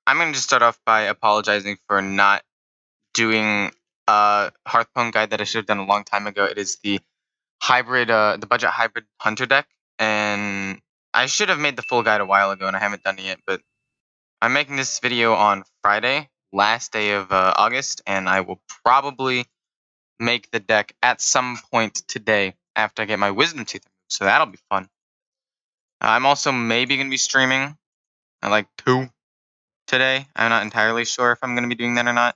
I'm going to just start off by apologizing for not doing a Hearthstone guide that I should have done a long time ago. It is the hybrid, the budget hybrid hunter deck, and I should have made the full guide a while ago, and I haven't done it yet. But I'm making this video on Friday, last day of August, and I will probably make the deck at some point today after I get my wisdom teeth removed. So that'll be fun. I'm also maybe going to be streaming at like 2 today. I'm not entirely sure if I'm going to be doing that or not.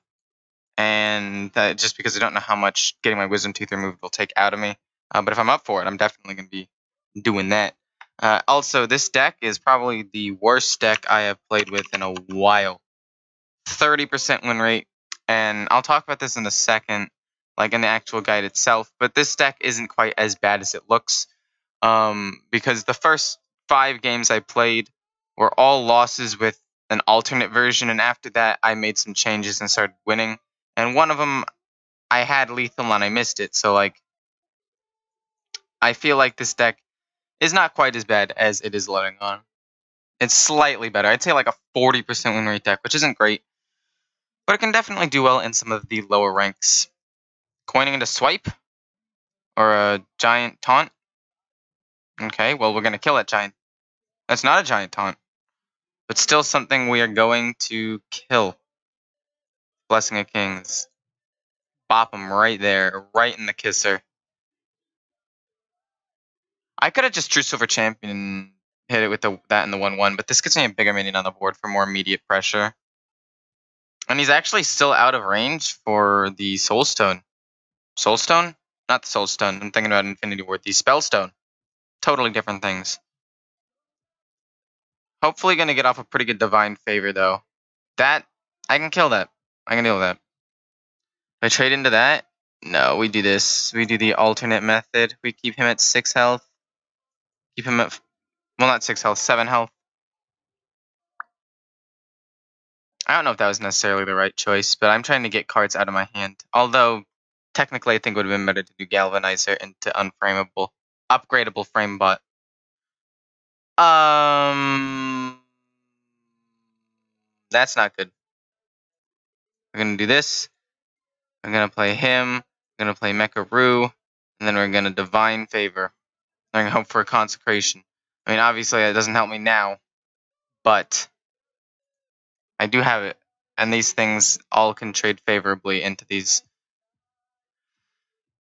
And just because I don't know how much getting my wisdom teeth removed will take out of me. But if I'm up for it, I'm definitely going to be doing that. Also, this deck is probably the worst deck I have played with in a while. 30% win rate. And I'll talk about this in a second, like in the actual guide itself. But this deck isn't quite as bad as it looks. Because the first 5 games I played were all losses with an alternate version, and after that I made some changes and started winning. And one of them, I had lethal and I missed it, so like, I feel like this deck is not quite as bad as it is letting on. It's slightly better. I'd say like a 40% win rate deck, which isn't great, but it can definitely do well in some of the lower ranks. Coining into swipe, or a giant taunt. Okay, well, we're going to kill that giant. That's not a giant taunt, but still something we are going to kill. Blessing of Kings. Bop him right there, right in the kisser. I could have just True Silver Champion and hit it with that and the 1/1, but this gets me a bigger minion on the board for more immediate pressure. And he's actually still out of range for the Soulstone. Soulstone? Not the Soulstone. I'm thinking about Infinity Ward. The Spellstone. Totally different things. Hopefully going to get off a pretty good Divine Favor, though. That, I can kill that. I can deal with that. If I trade into that? No, we do this. We do the alternate method. We keep him at 6 health. Keep him at, well, not 6 health, 7 health. I don't know if that was necessarily the right choice, but I'm trying to get cards out of my hand. Although, technically, I think it would have been better to do Galvanizer into unframeable, upgradable framebot. That's not good. We're going to do this. I'm going to play him. I'm going to play Mecharoo. And then we're going to Divine Favor. I'm going to hope for a Consecration. I mean, obviously, that doesn't help me now. But I do have it. And these things all can trade favorably into these.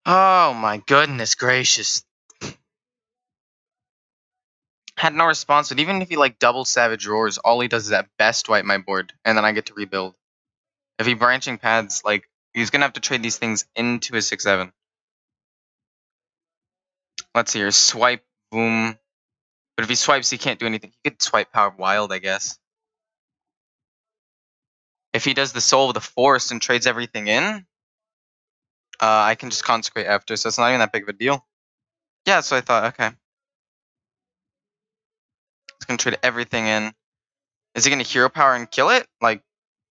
Oh my goodness gracious. Had no response, but even if he like double Savage Roars, all he does is at best wipe my board, and then I get to rebuild. If he Branching Paths, like, he's gonna have to trade these things into his 6/7. Let's see here, swipe, boom. But if he swipes, he can't do anything. He could swipe Power of Wild, I guess. If he does the Soul of the Forest and trades everything in, I can just Consecrate after, so it's not even that big of a deal. Yeah, that's what I thought, okay. He's gonna trade everything in. Is he gonna Hero Power and kill it? Like,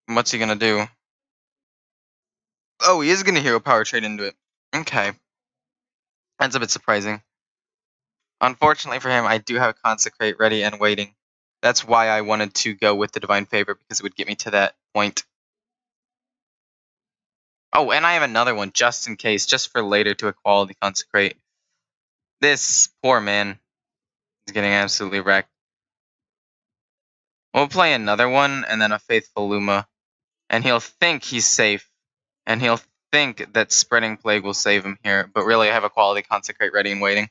what's he gonna do? Oh, he is gonna Hero Power trade into it. Okay. That's a bit surprising. Unfortunately for him, I do have Consecrate ready and waiting. That's why I wanted to go with the Divine Favor, because it would get me to that point. Oh, and I have another one, just in case, just for later to Equality Consecrate. This poor man is getting absolutely wrecked. We'll play another one, and then a Faithful Luma. And he'll think he's safe. And he'll think that Spreading Plague will save him here. But really, I have Equality Consecrate ready and waiting.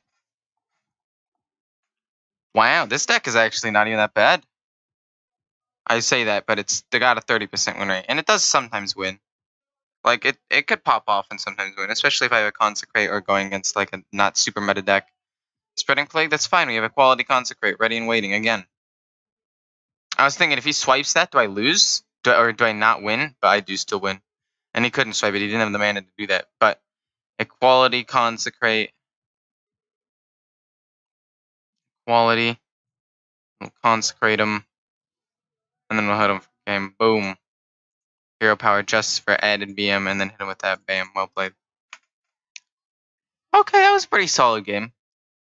Wow, this deck is actually not even that bad. I say that, but they got a 30% win rate. And it does sometimes win. Like, it could pop off and sometimes win, especially if I have a Consecrate or going against, like, a not super meta deck. Spreading Plague, that's fine. We have Equality Consecrate ready and waiting again. I was thinking, if he swipes that, do I lose? Or do I not win? But I do still win. And he couldn't swipe it. He didn't have the mana to do that. But Equality Consecrate. Equality. We'll Consecrate him. And then we'll hit him for game. Boom. Hero Power just for added BM. And then hit him with that. Bam. Well played. Okay, that was a pretty solid game.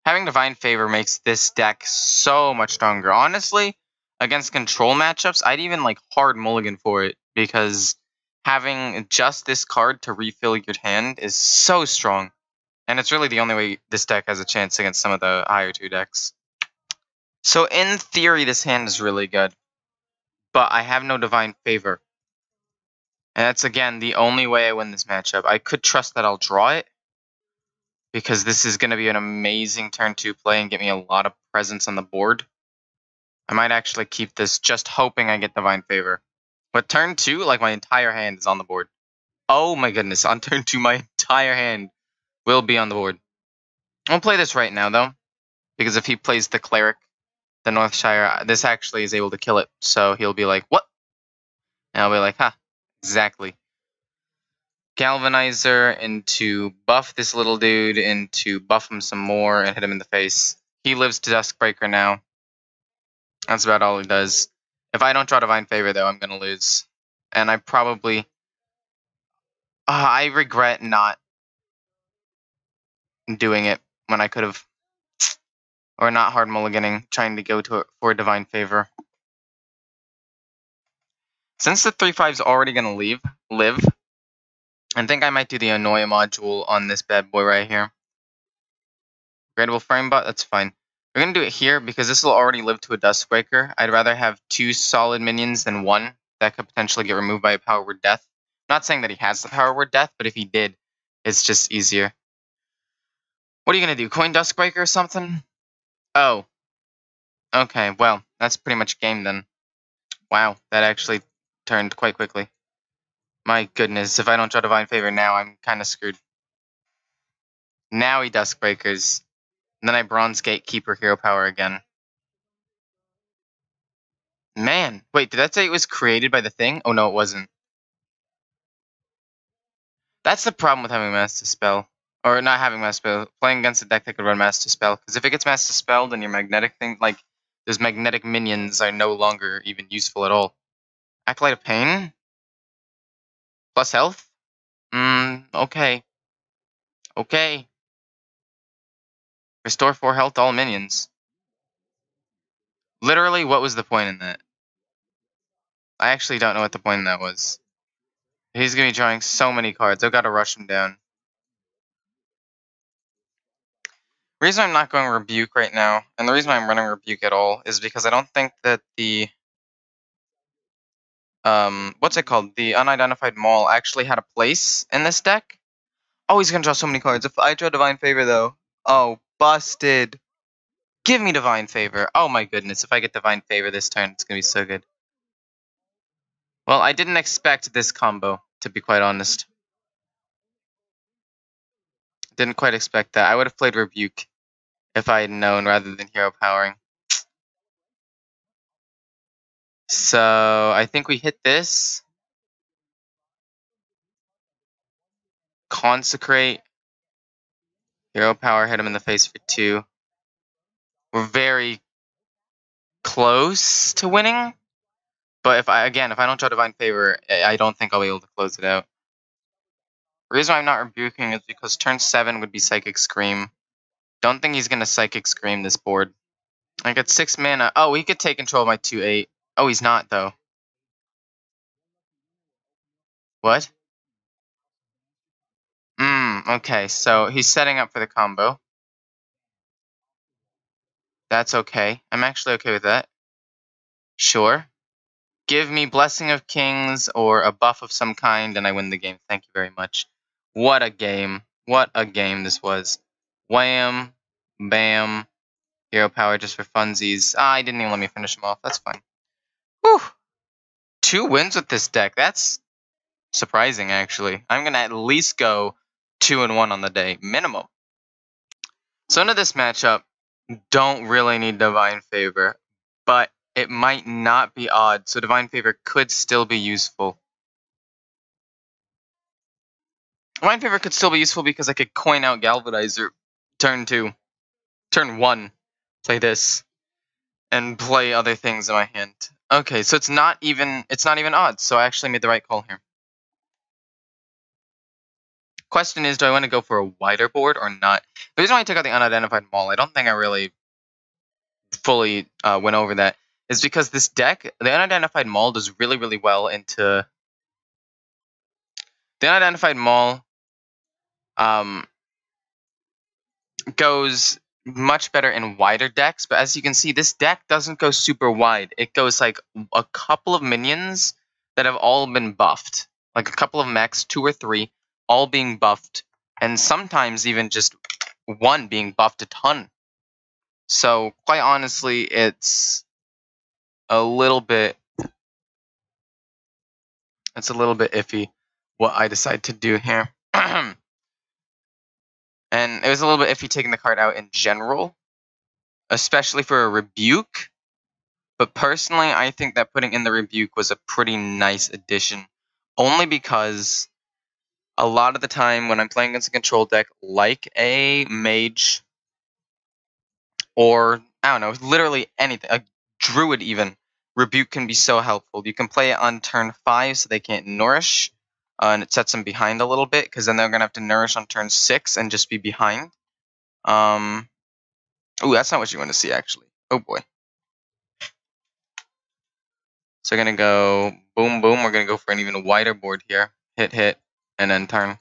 Having Divine Favor makes this deck so much stronger. Honestly, against control matchups, I'd even like hard mulligan for it, because having just this card to refill your hand is so strong. And it's really the only way this deck has a chance against some of the higher 2 decks. So in theory, this hand is really good. But I have no Divine Favor. And that's, again, the only way I win this matchup. I could trust that I'll draw it, because this is going to be an amazing turn 2 play and get me a lot of presence on the board. I might actually keep this just hoping I get Divine Favor. But turn 2, like, my entire hand is on the board. Oh my goodness, on turn 2, my entire hand will be on the board. I'll play this right now, though, because if he plays the Cleric, the Northshire, this actually is able to kill it. So he'll be like, what? And I'll be like, huh, exactly. Galvanizer into buff this little dude, into buff him some more and hit him in the face. He lives to Duskbreaker now. That's about all he does. If I don't draw Divine Favor, though, I'm going to lose. And I probably... I regret not doing it when I could have. Or not hard mulliganing, trying to go for a Divine Favor. Since the 3/5's already going to live, I think I might do the Annoy module on this bad boy right here. Gradable Framebot, that's fine. We're going to do it here because this will already live to a Duskbreaker. I'd rather have 2 solid minions than 1 that could potentially get removed by a Power Word Death. I'm not saying that he has the Power Word Death, but if he did, it's just easier. What are you going to do? Coin Duskbreaker or something? Oh. Okay, well, that's pretty much game then. Wow, that actually turned quite quickly. My goodness, if I don't draw Divine Favor now, I'm kind of screwed. Now he Duskbreakers. And then I Bronze Gatekeeper Hero Power again. Man, wait, did that say it was created by the thing? Oh no, it wasn't. That's the problem with having Master Spell. Or not having Master Spell. Playing against a deck that could run Master Spell. Because if it gets Master Spell, then your magnetic thing, like, those magnetic minions are no longer even useful at all. Acolyte of Pain? Plus health? Okay. Okay. Restore 4 health to all minions. Literally, what was the point in that? I actually don't know what the point in that was. He's going to be drawing so many cards. I've got to rush him down. The reason I'm not going Rebuke right now, and the reason I'm running Rebuke at all, is because I don't think that the... what's it called? The Unidentified Maul actually had a place in this deck. Oh, he's going to draw so many cards. If I draw Divine Favor, though... Oh, busted. Give me Divine Favor. Oh my goodness, if I get Divine Favor this turn, it's going to be so good. Well, I didn't expect this combo, to be quite honest. Didn't quite expect that. I would have played Rebuke if I had known rather than Hero Powering. So, I think we hit this. Consecrate. Hero Power, hit him in the face for 2. We're very close to winning. But if I don't draw Divine Favor, I don't think I'll be able to close it out. The reason why I'm not rebuking is because turn 7 would be Psychic Scream. Don't think he's going to Psychic Scream this board. I got 6 mana. Oh, he could take control of my 2/8. Oh, he's not, though. What? Okay, so he's setting up for the combo. That's okay. I'm actually okay with that. Sure. Give me Blessing of Kings or a buff of some kind, and I win the game. Thank you very much. What a game. What a game this was. Wham. Bam. Hero Power just for funsies. He didn't even let me finish him off. That's fine. Whew. 2 wins with this deck. That's surprising, actually. I'm going to at least go 2-1 on the day. Minimum. So into this matchup, don't really need Divine Favor, but it might not be odd, so Divine Favor could still be useful. Divine Favor could still be useful because I could coin out Galvanizer turn 2. Turn 1, play this, and play other things in my hand. Okay, so it's not even odds, so I actually made the right call here. Question is, do I want to go for a wider board or not? The reason why I took out the Unidentified Maul, I don't think I really fully went over that, is because this deck, the Unidentified Maul, does really, really well into... The Unidentified Maul goes much better in wider decks, but as you can see, this deck doesn't go super wide. It goes like a couple of minions that have all been buffed. Like a couple of mechs, 2 or 3, all being buffed. And sometimes even just one being buffed a ton. So, quite honestly, it's a little bit iffy what I decide to do here. And it was a little bit iffy taking the card out in general, especially for a Rebuke. But personally, I think that putting in the Rebuke was a pretty nice addition. Only because a lot of the time when I'm playing against a control deck like a Mage, or, I don't know, literally anything, a Druid even, Rebuke can be so helpful. You can play it on turn 5 so they can't nourish, and it sets them behind a little bit, because then they're going to have to nourish on turn 6 and just be behind. Ooh, that's not what you want to see, actually. Oh boy. So we're going to go boom, boom. We're going to go for an even wider board here. Hit, hit, and then turn.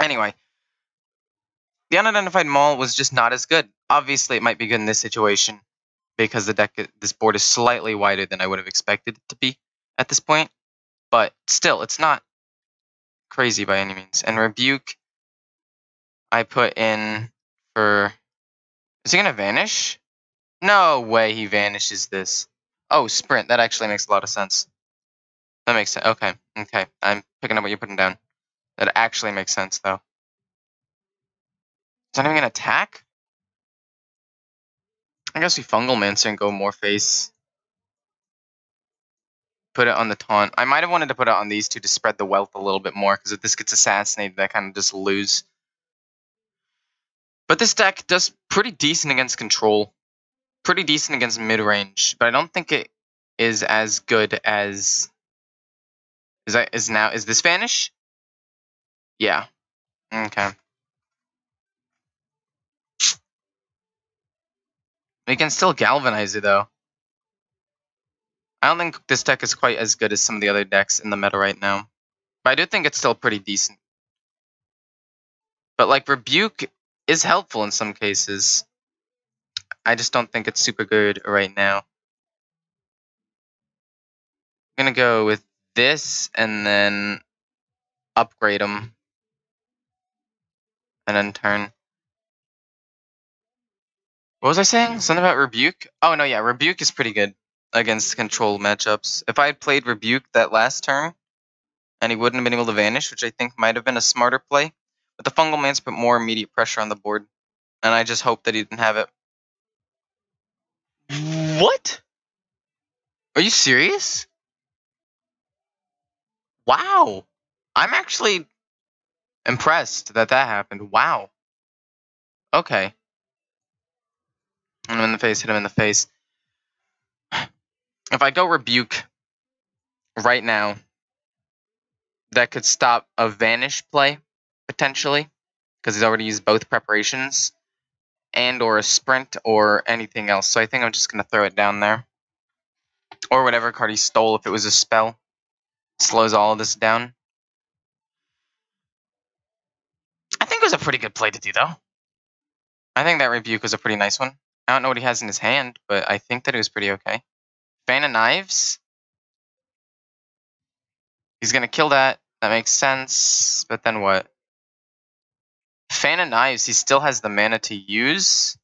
Anyway, the Unidentified Maul was just not as good. Obviously, it might be good in this situation because this board is slightly wider than I would have expected it to be at this point. But still, it's not crazy by any means. And Rebuke, I put in for... Is he going to vanish? No way he vanishes this. Oh, Sprint. That actually makes a lot of sense. That makes sense. Okay, okay. I'm picking up what you're putting down. That actually makes sense, though. Is that even going to attack? I guess we Fungal Mancer and go more face. Put it on the taunt. I might have wanted to put it on these two to spread the wealth a little bit more, because if this gets assassinated, I kind of just lose. But this deck does pretty decent against control. Pretty decent against mid-range. But I don't think it is as good as... Is this Vanish? Yeah. Okay. We can still Galvanize it, though. I don't think this deck is quite as good as some of the other decks in the meta right now. But I do think it's still pretty decent. But, like, Rebuke is helpful in some cases. I just don't think it's super good right now. I'm going to go with this and then upgrade them. And then turn. What was I saying? Something about Rebuke? Oh, no, yeah. Rebuke is pretty good against control matchups. If I had played Rebuke that last turn, and he wouldn't have been able to vanish, which I think might have been a smarter play, but the Fungal Mancer put more immediate pressure on the board. And I just hope that he didn't have it. What? Are you serious? Wow. I'm actually impressed that that happened. Wow. Okay. Hit him in the face, hit him in the face. If I go Rebuke right now, that could stop a Vanish play, potentially, because he's already used both preparations, and or a Sprint or anything else. So I think I'm just going to throw it down there. Or whatever card he stole if it was a spell. Slows all of this down. I think it was a pretty good play to do, though. I think that Rebuke was a pretty nice one. I don't know what he has in his hand, but I think that it was pretty okay. Fan of Knives. He's going to kill that. That makes sense. But then what? Fan of Knives, he still has the mana to use.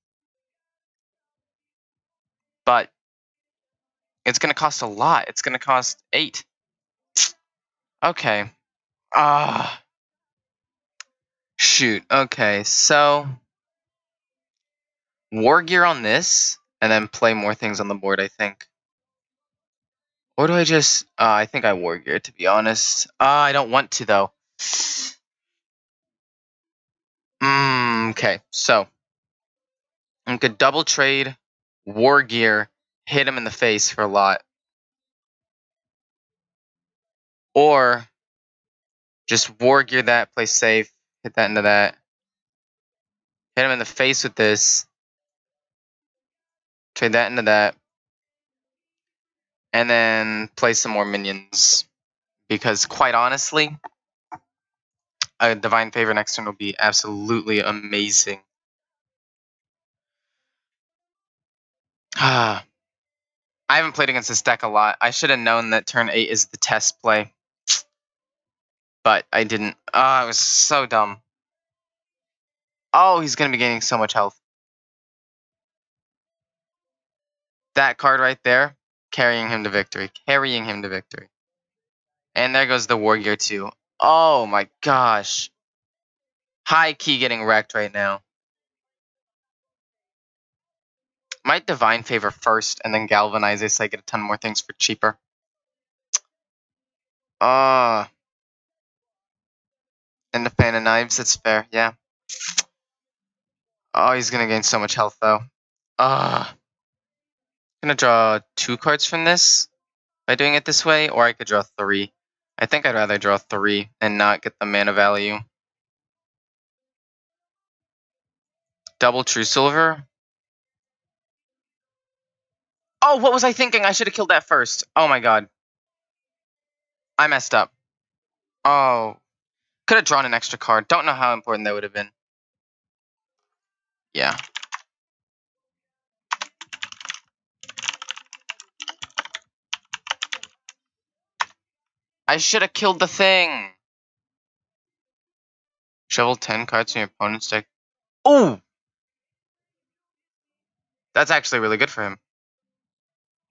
But it's going to cost a lot. It's going to cost 8. Okay. Shoot. Okay, so... War Gear on this, and then play more things on the board, I think. Or do I just... I think I War Gear, to be honest. I don't want to, though. Okay, so... I could double trade, War Gear, hit him in the face for a lot. Or... just War Gear that, play safe, hit that into that. Hit him in the face with this. Trade that into that. and then play some more minions. Because quite honestly, a Divine Favor next turn will be absolutely amazing. I haven't played against this deck a lot. I should have known that turn 8 is the test play. But I didn't. I was so dumb. Oh, he's going to be gaining so much health. That card right there, carrying him to victory. Carrying him to victory. And there goes the War Gear too. Oh my gosh. High key getting wrecked right now. Might Divine Favor first and then Galvanize it so I get a ton more things for cheaper. And the Fan of Knives, that's fair, yeah. Oh, he's gonna gain so much health though. Gonna draw 2 cards from this by doing it this way, or I could draw 3. I think I'd rather draw 3 and not get the mana value. Double True Silver. Oh, what was I thinking? I should have killed that first. Oh my god. I messed up. Oh. Could have drawn an extra card. Don't know how important that would have been. Yeah. I should have killed the thing. Shovel 10 cards from your opponent's deck. Ooh! That's actually really good for him.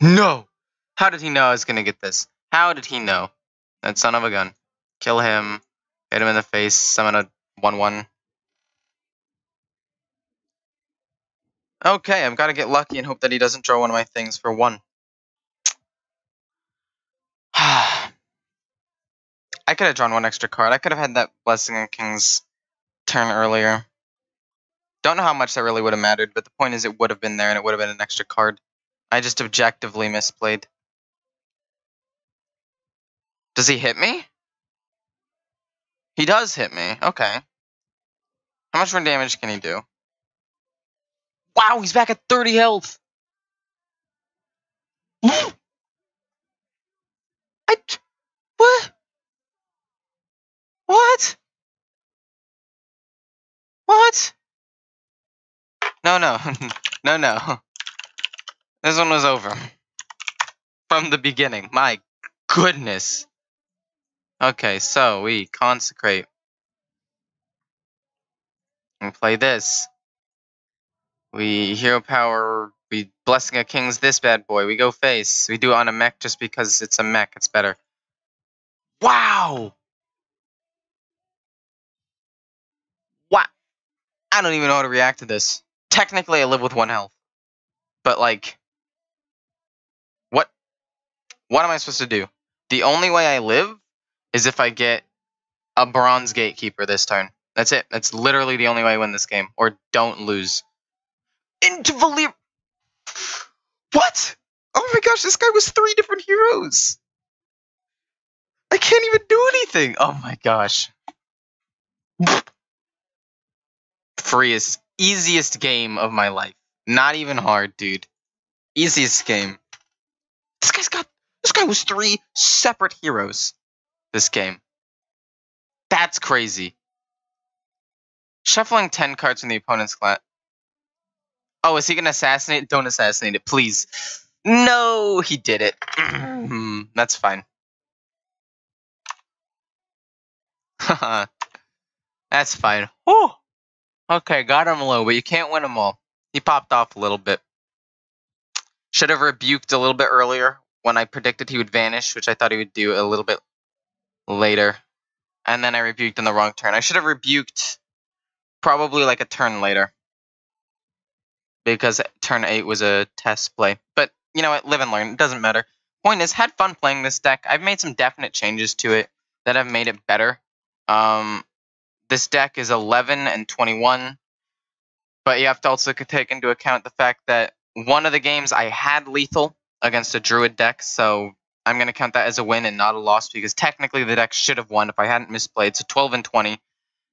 No! How did he know I was going to get this? How did he know? That son of a gun. Kill him. Hit him in the face. Summon a 1/1. Okay, I've got to get lucky and hope that he doesn't draw one of my things for 1. I could have drawn 1 extra card. I could have had that Blessing of Kings turn earlier. Don't know how much that really would have mattered, but the point is it would have been there and it would have been an extra card. I just objectively misplayed. Does he hit me? He does hit me. Okay. How much more damage can he do? Wow, he's back at 30 health. What? What? What? No. No. This one was over. From the beginning. My goodness. Okay, so we consecrate. And play this. We hero power. We Blessing of Kings this bad boy. We go face. We do it on a mech just because it's a mech. It's better. Wow! Wow. I don't even know how to react to this. Technically, I live with 1 health. But, like... What am I supposed to do? The only way I live is if I get a Bronze Gatekeeper this turn. That's it. That's literally the only way I win this game. Or don't lose. Into Valir... What? Oh my gosh, this guy was 3 different heroes! I can't even do anything! Oh my gosh. Freest, easiest game of my life. Not even hard, dude. Easiest game. This guy was 3 separate heroes this game. That's crazy. Shuffling 10 cards from the opponent's class. Oh, is he gonna assassinate? Don't assassinate it, please. No, he did it. That's fine. That's fine. Whew. Okay, got him low, but you can't win them all. He popped off a little bit. Should have rebuked a little bit earlier when I predicted he would vanish, which I thought he would do a little bit later. And then I rebuked on the wrong turn. I should have rebuked probably like a turn later. Because turn 8 was a test play. But, you know what? Live and learn. It doesn't matter. Point is, had fun playing this deck. I've made some definite changes to it that have made it better. This deck is 11 and 21. But you have to also take into account the fact that one of the games I had lethal against a Druid deck. So I'm going to count that as a win and not a loss. Because technically the deck should have won if I hadn't misplayed. So 12 and 20.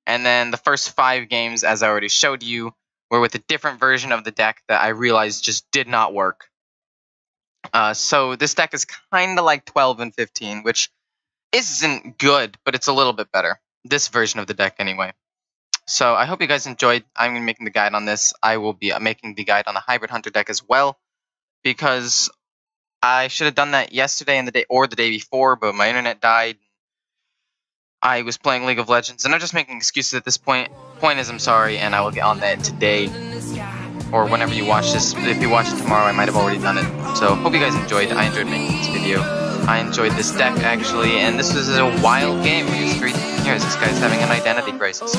And then the first 5 games, as I already showed you, were with a different version of the deck that I realized just did not work. So this deck is kind of like 12 and 15, which isn't good, but it's a little bit better. This version of the deck, anyway. So I hope you guys enjoyed. I'm going to be making the guide on this. I will be making the guide on the Hybrid Hunter deck as well, because I should have done that yesterday and the day before, but my internet died. I was playing League of Legends, and I'm just making excuses at this point. Point is, I'm sorry, and I will get on that today, or whenever you watch this. If you watch it tomorrow, I might have already done it. So hope you guys enjoyed. I enjoyed making this video. I enjoyed this deck, actually, and this was a wild game. Here's 3 years. This guy's having an identity crisis.